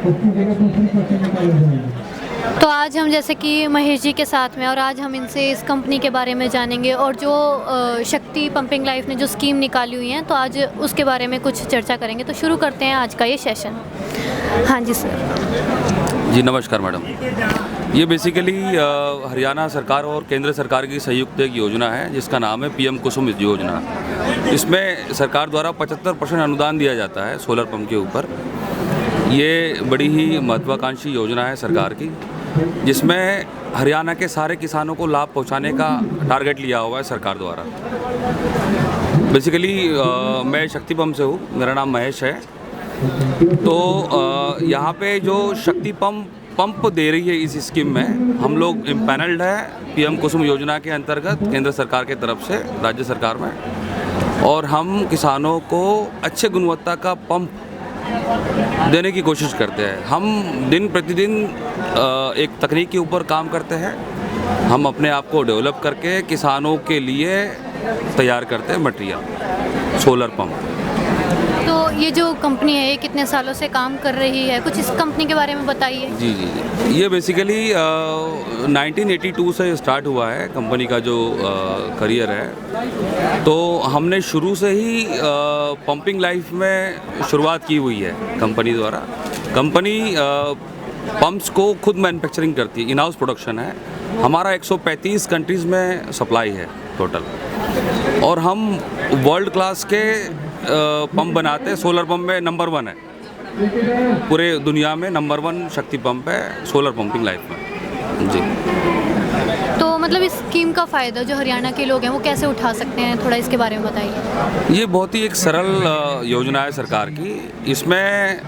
तो आज हम जैसे कि महेश जी के साथ में और आज हम इनसे इस कंपनी के बारे में जानेंगे और जो शक्ति पंपिंग लाइफ ने जो स्कीम निकाली हुई है तो आज उसके बारे में कुछ चर्चा करेंगे। तो शुरू करते हैं आज का ये सेशन। हाँ जी सर। जी नमस्कार मैडम। ये बेसिकली हरियाणा सरकार और केंद्र सरकार की संयुक्त एक योजना है जिसका नाम है पीएम कुसुम योजना। इसमें सरकार द्वारा 75% अनुदान दिया जाता है सोलर पंप के ऊपर। ये बड़ी ही महत्वाकांक्षी योजना है सरकार की, जिसमें हरियाणा के सारे किसानों को लाभ पहुंचाने का टारगेट लिया हुआ है सरकार द्वारा। बेसिकली मैं शक्ति पंप से हूँ, मेरा नाम महेश है। तो यहाँ पे जो शक्ति पंप दे रही है इस स्कीम में, हम लोग इम्पैनल्ड है पीएम कुसुम योजना के अंतर्गत केंद्र सरकार के तरफ से राज्य सरकार में, और हम किसानों को अच्छे गुणवत्ता का पंप देने की कोशिश करते हैं। हम दिन प्रतिदिन एक तकनीक के ऊपर काम करते हैं। हम अपने आप को डेवलप करके किसानों के लिए तैयार करते हैं मटेरियल सोलर पंप। तो ये जो कंपनी है ये कितने सालों से काम कर रही है, कुछ इस कंपनी के बारे में बताइए। जी जी जी, ये बेसिकली 1982 से स्टार्ट हुआ है कंपनी का जो करियर है। तो हमने शुरू से ही पंपिंग लाइफ में शुरुआत की हुई है कंपनी द्वारा। कंपनी पंप्स को खुद मैन्युफैक्चरिंग करती है, इन हाउस प्रोडक्शन है हमारा। 135 कंट्रीज़ में सप्लाई है टोटल, और हम वर्ल्ड क्लास के पंप बनाते हैं। सोलर पंप में नंबर 1 है पूरे दुनिया में, नंबर 1 शक्ति पंप है सोलर पंपिंग लाइफ में। जी। तो मतलब इस स्कीम का फ़ायदा जो हरियाणा के लोग हैं वो कैसे उठा सकते हैं, थोड़ा इसके बारे में बताइए। ये बहुत ही एक सरल योजना है सरकार की। इसमें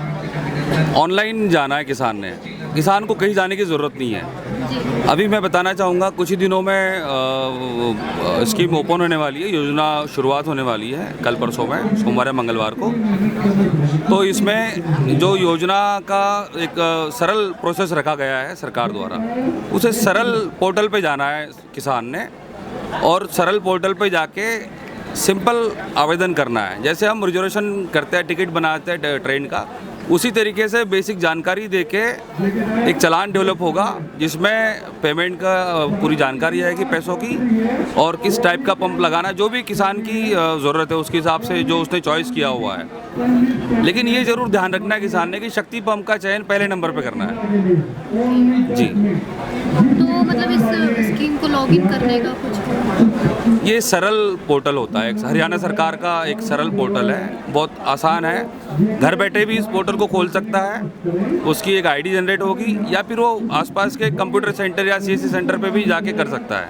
ऑनलाइन जाना है किसान को कहीं जाने की ज़रूरत नहीं है। अभी मैं बताना चाहूँगा, कुछ ही दिनों में स्कीम ओपन होने वाली है, योजना शुरुआत होने वाली है कल परसों में, सोमवार या मंगलवार को। तो इसमें जो योजना का एक सरल प्रोसेस रखा गया है सरकार द्वारा, उसे सरल पोर्टल पे जाना है किसान ने, और सरल पोर्टल पे जाके सिंपल आवेदन करना है। जैसे हम रिजर्वेशन करते हैं, टिकट बनाते हैं ट्रेन का, उसी तरीके से बेसिक जानकारी देके एक चालान डेवलप होगा जिसमें पेमेंट का पूरी जानकारी आएगी, पैसों की, और किस टाइप का पंप लगाना, जो भी किसान की ज़रूरत है उसके हिसाब से जो उसने चॉइस किया हुआ है। लेकिन ये ज़रूर ध्यान रखना है किसान ने कि शक्ति पंप का चयन पहले नंबर पे करना है। जी। तो मतलब इस स्कीम को लॉगिन करने का कुछ, ये सरल पोर्टल होता है, हरियाणा सरकार का एक सरल पोर्टल है, बहुत आसान है। घर बैठे भी इस पोर्टल को खोल सकता है, उसकी एक आईडी जनरेट होगी, या फिर वो आसपास के कंप्यूटर सेंटर या सीएससी सेंटर पे भी जाके कर सकता है।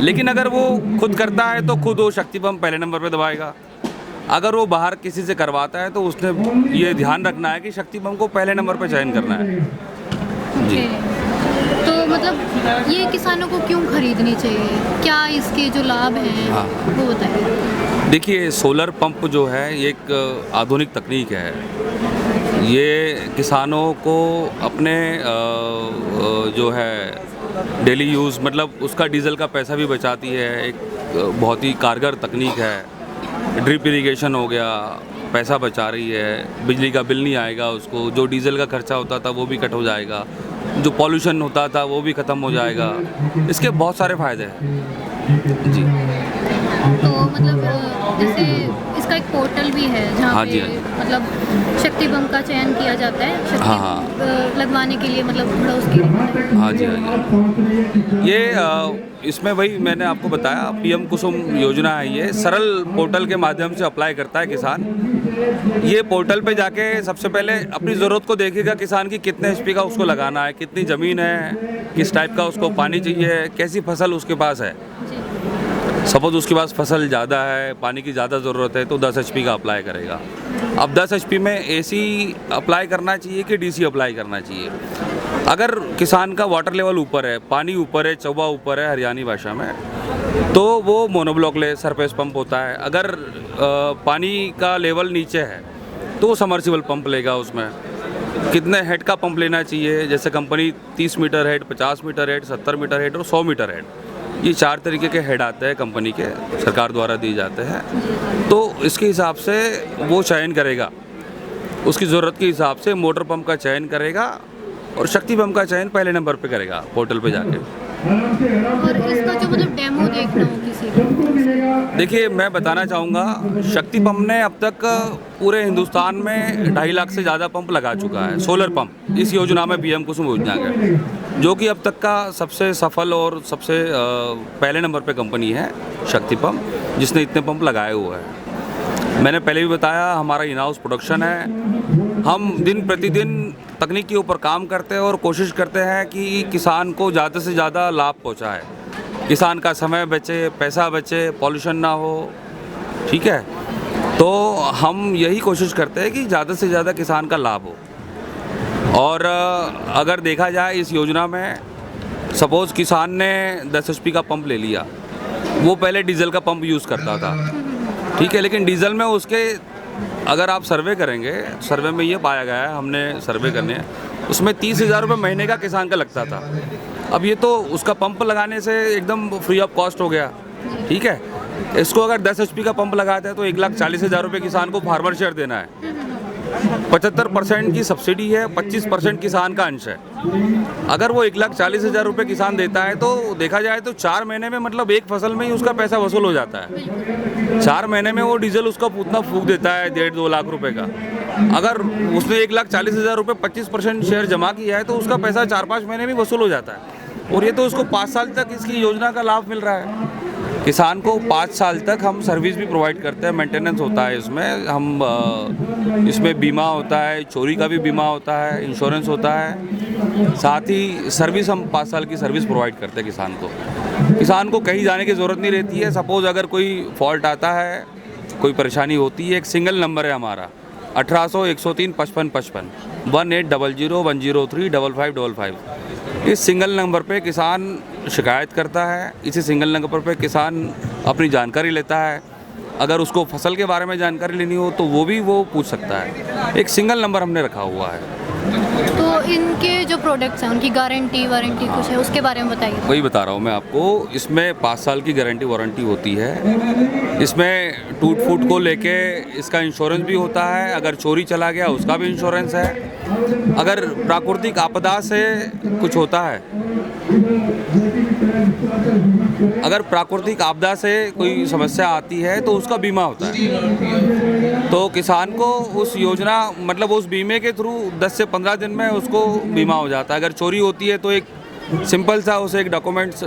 लेकिन अगर वो खुद करता है तो खुद वो शक्ति पंप पहले नंबर पे दबाएगा। अगर वो बाहर किसी से करवाता है तो उसने ये ध्यान रखना है कि शक्ति पंप को पहले नंबर पे चयन करना है। जी। तो मतलब ये किसानों को क्यों खरीदनी चाहिए, क्या इसके जो लाभ हैं वो बताइए। देखिए, सोलर पंप जो है ये एक आधुनिक तकनीक है। ये किसानों को अपने जो है डेली यूज़, मतलब उसका डीजल का पैसा भी बचाती है। एक बहुत ही कारगर तकनीक है। ड्रिप इरिगेशन हो गया, पैसा बचा रही है, बिजली का बिल नहीं आएगा उसको, जो डीजल का खर्चा होता था वो भी कट हो जाएगा, जो पॉल्यूशन होता था वो भी ख़त्म हो जाएगा। इसके बहुत सारे फ़ायदे हैं। जी। तो मतलब जैसे इसका एक पोर्टल भी है जहाँ पे मतलब शक्ति पंप का चयन किया जाता है, शक्ति लगवाने के लिए, मतलब थोड़ा उसकी। हाँ जी। ये इसमें वही मैंने आपको बताया, पीएम कुसुम योजना है। ये सरल पोर्टल के माध्यम से अप्लाई करता है किसान। ये पोर्टल पे जाके सबसे पहले अपनी ज़रूरत को देखेगा किसान की, कितने एचपी का उसको लगाना है, कितनी ज़मीन है, किस टाइप का उसको पानी चाहिए, कैसी फसल उसके पास है। सपोज उसके पास फसल ज़्यादा है, पानी की ज़्यादा ज़रूरत है, तो 10 एचपी का अप्लाई करेगा। अब 10 एचपी में एसी अप्लाई करना चाहिए कि डीसी अप्लाई करना चाहिए। अगर किसान का वाटर लेवल ऊपर है, पानी ऊपर है, चौबा ऊपर है हरियाणी भाषा में, तो वो मोनोब्लॉक ले सरफेस पंप होता है। अगर पानी का लेवल नीचे है तो वो समर्सिबल पंप लेगा। उसमें कितने हेड का पंप लेना चाहिए, जैसे company 30 metre head, 50 metre head, 70 metre head और 100 मीटर हेड, ये 4 तरीके के हेड आते हैं कंपनी के, सरकार द्वारा दिए जाते हैं। तो इसके हिसाब से वो चयन करेगा। उसकी ज़रूरत के हिसाब से मोटर पंप का चयन करेगा और शक्ति पंप का चयन पहले नंबर पे करेगा पोर्टल पे जाके। और इसका जो मतलब डेमो देखना हो किसी को, देखिए, मैं बताना चाहूँगा, शक्ति पंप ने अब तक पूरे हिंदुस्तान में 2.5 लाख से ज़्यादा पंप लगा चुका है, सोलर पंप, इस योजना में, पीएम कुसुम योजना के, जो कि अब तक का सबसे सफल और सबसे पहले नंबर पे कंपनी है शक्ति पंप, जिसने इतने पंप लगाए हुए हैं। मैंने पहले भी बताया, हमारा इन हाउस प्रोडक्शन है। हम दिन प्रतिदिन तकनीक के ऊपर काम करते हैं और कोशिश करते हैं कि किसान को ज़्यादा से ज़्यादा लाभ पहुंचाए, किसान का समय बचे, पैसा बचे, पॉल्यूशन ना हो, ठीक है। तो हम यही कोशिश करते हैं कि ज़्यादा से ज़्यादा किसान का लाभ हो। और अगर देखा जाए इस योजना में, सपोज़ किसान ने 10 HP का पंप ले लिया, वो पहले डीजल का पंप यूज़ करता था, ठीक है, लेकिन डीजल में उसके, अगर आप सर्वे करेंगे, सर्वे में ये पाया गया है, हमने सर्वे करने, उसमें 30,000 रुपये महीने का किसान का लगता था। अब ये तो उसका पंप लगाने से एकदम फ्री ऑफ कॉस्ट हो गया, ठीक है। इसको अगर 10 HP का पंप लगाते हैं तो 1,40,000 रुपये किसान को फार्मर शेयर देना है। 75% की सब्सिडी है, 25% किसान का अंश है। अगर वो 1,40,000 रुपये किसान देता है तो देखा जाए तो 4 महीने में, मतलब एक फसल में ही उसका पैसा वसूल हो जाता है। 4 महीने में वो डीजल उसका उतना फूंक देता है 1.5-2 लाख रुपए का। अगर उसने 1,40,000 रुपये 25% शेयर जमा किया है तो उसका पैसा 4-5 महीने में वसूल हो जाता है। और ये तो उसको 5 साल तक इसकी योजना का लाभ मिल रहा है। किसान को 5 साल तक हम सर्विस भी प्रोवाइड करते हैं, मेंटेनेंस होता है इसमें, हम इसमें बीमा होता है, चोरी का भी बीमा होता है, इंश्योरेंस होता है, साथ ही सर्विस, हम 5 साल की सर्विस प्रोवाइड करते हैं किसान को। किसान को कहीं जाने की ज़रूरत नहीं रहती है। सपोज़ अगर कोई फॉल्ट आता है, कोई परेशानी होती है, एक सिंगल नंबर है हमारा 1800-103-5555 1800-103-5555। इस सिंगल नंबर पे किसान शिकायत करता है, इसी सिंगल नंबर पे किसान अपनी जानकारी लेता है। अगर उसको फसल के बारे में जानकारी लेनी हो तो वो भी वो पूछ सकता है। एक सिंगल नंबर हमने रखा हुआ है। तो इनके जो प्रोडक्ट्स हैं उनकी गारंटी वारंटी कुछ है, उसके बारे में बताइए। वही बता रहा हूँ मैं आपको, इसमें 5 साल की गारंटी वारंटी होती है। इसमें टूट फूट को लेके इसका इंश्योरेंस भी होता है, अगर चोरी चला गया उसका भी इंश्योरेंस है। अगर प्राकृतिक आपदा से कुछ होता है, अगर प्राकृतिक आपदा से कोई समस्या आती है तो उसका बीमा होता है। तो किसान को उस योजना, मतलब उस बीमे के थ्रू 10 से 15 दिन में उसको बीमा हो जाता है। अगर चोरी होती है तो एक सिंपल सा उसे एक डॉक्यूमेंट्स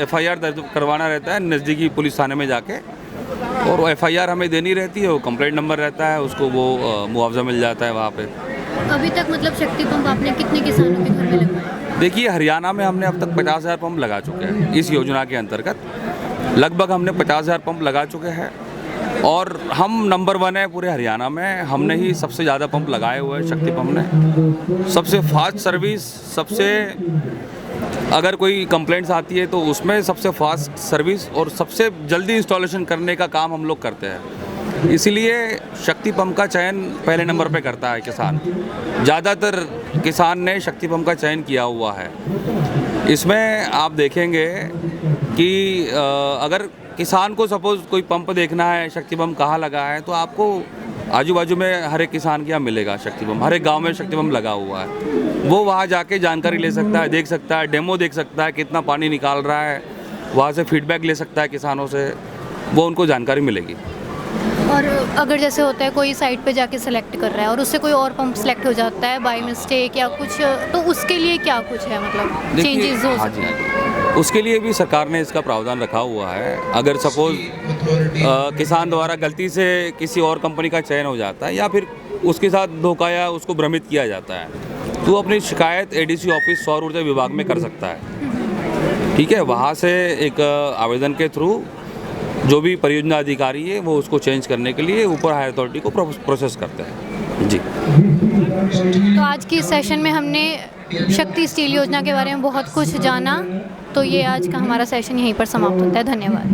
FIR दर्ज करवाना रहता है नज़दीकी पुलिस थाने में जाके, और वो FIR हमें देनी रहती है, वो कंप्लेंट नंबर रहता है, उसको वो मुआवजा मिल जाता है वहाँ पे। अभी तक मतलब शक्ति पंप आपने कितने किसानों के घर में लगवाया? देखिए, हरियाणा में हमने अब तक 50,000 पंप लगा चुके हैं इस योजना के अंतर्गत। लगभग हमने 50,000 पंप लगा चुके हैं और हम नंबर 1 है पूरे हरियाणा में। हमने ही सबसे ज़्यादा पंप लगाए हुए हैं शक्ति पंप ने। सबसे फास्ट सर्विस, सबसे, अगर कोई कंप्लेंट्स आती है तो उसमें सबसे फास्ट सर्विस और सबसे जल्दी इंस्टॉलेशन करने का काम हम लोग करते हैं। इसीलिए शक्ति पंप का चयन पहले नंबर पे करता है किसान। ज़्यादातर किसान ने शक्ति पंप का चयन किया हुआ है। इसमें आप देखेंगे कि अगर किसान को सपोज़ कोई पंप देखना है, शक्ति पंप कहाँ लगा है, तो आपको आजू बाजू में हर एक किसान के यहाँ मिलेगा शक्ति पंप। हर एक गांव में शक्ति पंप लगा हुआ है। वो वहाँ जाके जानकारी ले सकता है, देख सकता है, डेमो देख सकता है, कितना पानी निकाल रहा है, वहाँ से फीडबैक ले सकता है किसानों से, वो उनको जानकारी मिलेगी। और अगर जैसे होता है कोई साइट पे जाके सेलेक्ट कर रहा है और उससे कोई और पंप सेलेक्ट हो जाता है बाय मिस्टेक या कुछ, तो उसके लिए क्या कुछ है, मतलब चेंजेस हो सकते हैं? उसके लिए भी सरकार ने इसका प्रावधान रखा हुआ है। अगर सपोज किसान द्वारा गलती से किसी और कंपनी का चयन हो जाता है या फिर उसके साथ धोखा या उसको भ्रमित किया जाता है, तो अपनी शिकायत ADC ऑफिस सौर ऊर्जा विभाग में कर सकता है, ठीक है। वहाँ से एक आवेदन के थ्रू जो भी परियोजना अधिकारी है वो उसको चेंज करने के लिए ऊपर हायर अथॉरिटी को प्रोसेस करते हैं जी। तो आज की सेशन में हमने शक्ति स्टील योजना के बारे में बहुत कुछ जाना। तो ये आज का हमारा सेशन यहीं पर समाप्त होता है। धन्यवाद।